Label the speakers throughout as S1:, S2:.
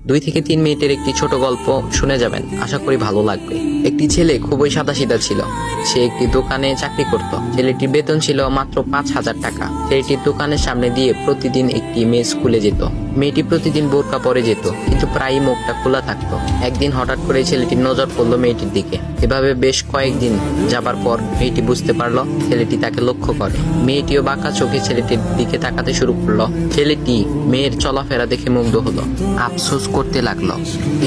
S1: 2 থেকে 3 মিনিটের একটি ছোট গল্প শুনে যাবেন, আশা করি ভালো লাগবে। একটি ছেলে খুবই সাদাসিধা ছিল। সে একটি দোকানে চাকরি করত। ছেলেটির বেতন ছিল মাত্র 5,000 টাকা। ছেলেটির দোকানের সামনে দিয়ে প্রতিদিন একটি মেয়ে স্কুলে যেত। মেয়েটি প্রতিদিন বোরকা পরে যেত, কিন্তু প্রায়ই মুখটা খোলা থাকতো। একদিন হঠাৎ করে ছেলেটির নজর পড়লো মেয়েটির দিকে। এভাবে বেশ কয়েকদিন যাবার পর মেয়েটি বুঝতে পারলো ছেলেটি তাকে লক্ষ্য করে। মেয়েটিও বাঁকা চোখে ছেলেটির দিকে তাকাতে শুরু করলো। ছেলেটি মেয়ের চলাফেরা দেখে মুগ্ধ হলো। আফসোস করতে লাগলো,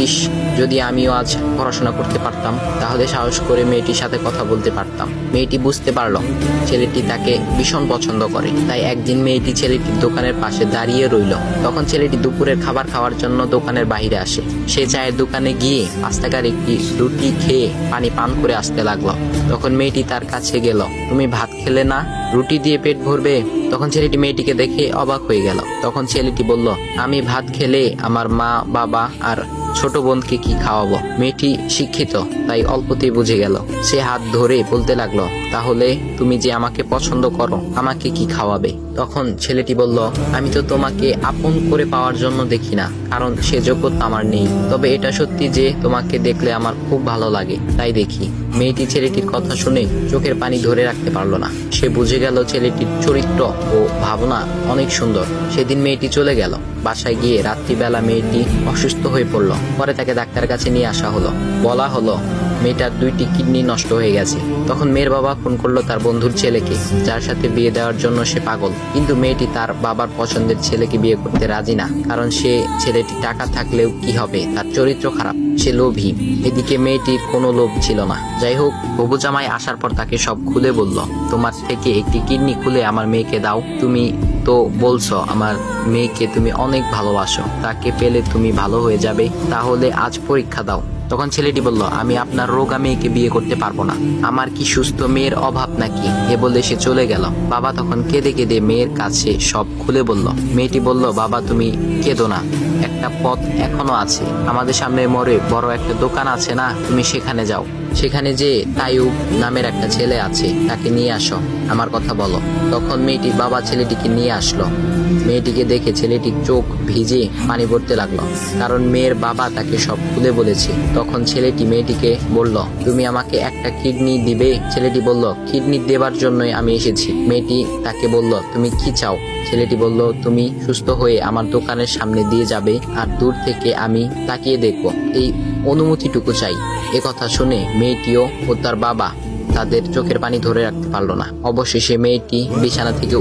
S1: ইস, যদি আমিও আজ পড়াশোনা করতে পারতাম, তাহলে সাহস করে মেয়েটির সাথে কথা বলতে পারতাম। মেয়েটি বুঝতে পারলো ছেলেটি তাকে ভীষণ পছন্দ করে। তাই একদিন মেয়েটি ছেলেটির দোকানের পাশে দাঁড়িয়ে রইল। তখন ছেলেটি দুপুরের খাবার খাওয়ার জন্য দোকানের বাইরে আসে। সে চায়ের দোকানে গিয়ে 5 টাকার একটি রুটি খেয়ে পানি পান করে আসতে লাগলো। তখন মেয়েটি তার কাছে গেল। তুমি ভাত খেলে না, রুটি দিয়ে পেট ভরবে? তখন ছেলেটি মেয়েটিকে দেখে অবাক হয়ে গেল। তখন ছেলেটি বলল, আমি ভাত খেলে আমার মা, বাবা আর ছোট বোনকে কি খাওয়াবো? মেয়েটি শিক্ষিত, তাই অল্পতেই বুঝে গেল। সে হাত ধরে বলতে লাগলো, তাহলে তুমি যে আমাকে পছন্দ করো, আমাকে কি খাওয়াবে? তখন ছেলেটি বলল, আমি তো তোমাকে আপন করে পাওয়ার জন্য দেখি না, কারণ সে যোগ্যতা আমার নেই। তবে এটা সত্যি যে তোমাকে দেখলে আমার খুব ভালো লাগে, তাই দেখি। মেয়েটি ছেলেটির কথা শুনে চোখের পানি ধরে রাখতে পারলো না। সে বুঝে গেল ছেলেটির চরিত্র ও ভাবনা অনেক সুন্দর। সেদিন মেয়েটি চলে গেল। বাসায় গিয়ে রাত্রিবেলা মেয়েটি অসুস্থ হয়ে পড়ল। পরে তাকে ডাক্তারের কাছে নিয়ে আসা হলো। বলা হলো মেয়েটার 2টি কিডনি নষ্ট হয়ে গেছে। তখন মেয়ের বাবা ফোন করলো তার বন্ধুর ছেলেকে, যার সাথে বিয়ে দেওয়ার জন্য সে পাগল। কিন্তু মেয়েটি তার বাবার পছন্দের ছেলেকে বিয়ে করতে রাজি না, কারণ সে ছেলেটি টাকা থাকলেও কি হবে, তার চরিত্র খারাপ, সে লোভী। এদিকে মেয়েটির কোনো লোভ ছিল না। যাই হোক, হবু জামাই আসার পর তাকে সব খুলে বলল, তোমার থেকে একটি কিডনি খুলে আমার মেয়েকে দাও। তুমি তো বলছো আমার মেয়েকে তুমি অনেক ভালোবাসো, তাকে পেলে তুমি ভালো হয়ে যাবে, তাহলে আজ পরীক্ষা দাও। তখন ছেলেটি বলল, আমি আপনার রোগা মেয়েকে বিয়ে করতে পারবো না, আমার কি সুস্থ মেয়ের অভাব নাকি? এ বলে সে চলে গেল। বাবা তখন কেঁদে কেঁদে মেয়ের কাছে সব খুলে বলল। মেয়েটি বলল, বাবা তুমি কেঁদো না, একটা পথ এখনো আছে। আমাদের সামনে মোড়ে বড় একটা দোকান আছে না, তুমি সেখানে যাও। সেখানে যে তাইয়ুব নামের একটা ছেলে আছে, তাকে নিয়ে আসো, আমার কথা বলো। তখন মেয়েটির বাবা ছেলেটিকে নিয়ে আসলো। মেয়েটিকে দেখে ছেলেটির চোখ ভিজে পানি পড়তে লাগলো, কারণ মেয়ের বাবা তাকে সব খুলে বলেছে। তখন ছেলেটি মেয়েটিকে বলল, তুমি আমাকে একটা কিডনি দিবে? ছেলেটি বলল, কিডনি দেবার জন্যই আমি এসেছি। মেয়েটি তাকে বলল, তুমি কি চাও? ছেলেটি বলল, তুমি সুস্থ হয়ে আমার দোকানের সামনে দিয়ে যাবে, আর দূর থেকে আমি তাকিয়ে দেখব, এই অনুমতিটুকু চাই। একথা শুনে মেয়েটিও ও তার বাবা তাদের চোখের পানি ধরে রাখতে পারলো না। অবশেষে মেয়েটি বিছানা থেকে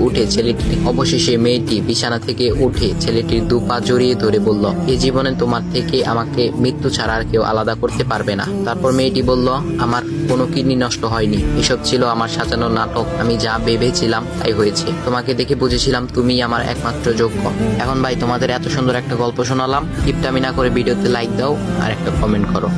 S1: উঠে ছেলেটির 2 পা জড়িয়ে ধরে বলল, এই জীবনে তোমার থেকে আমাকে মৃত্যু ছাড়া আর কেউ আলাদা করতে পারবে না। তারপর মেয়েটি বলল, আমার কোনো কিডনি নষ্ট হয়নি, এসব ছিল আমার সাজানো নাটক। আমি যা ভেবেছিলাম তাই হয়েছে। তোমাকে দেখে বুঝেছিলাম তুমি আমার একমাত্র যোগ্য। এখন ভাই, তোমাদের এত সুন্দর একটা গল্প শোনালাম, কিপটামি না করে ভিডিওতে লাইক দাও আর একটা কমেন্ট করো।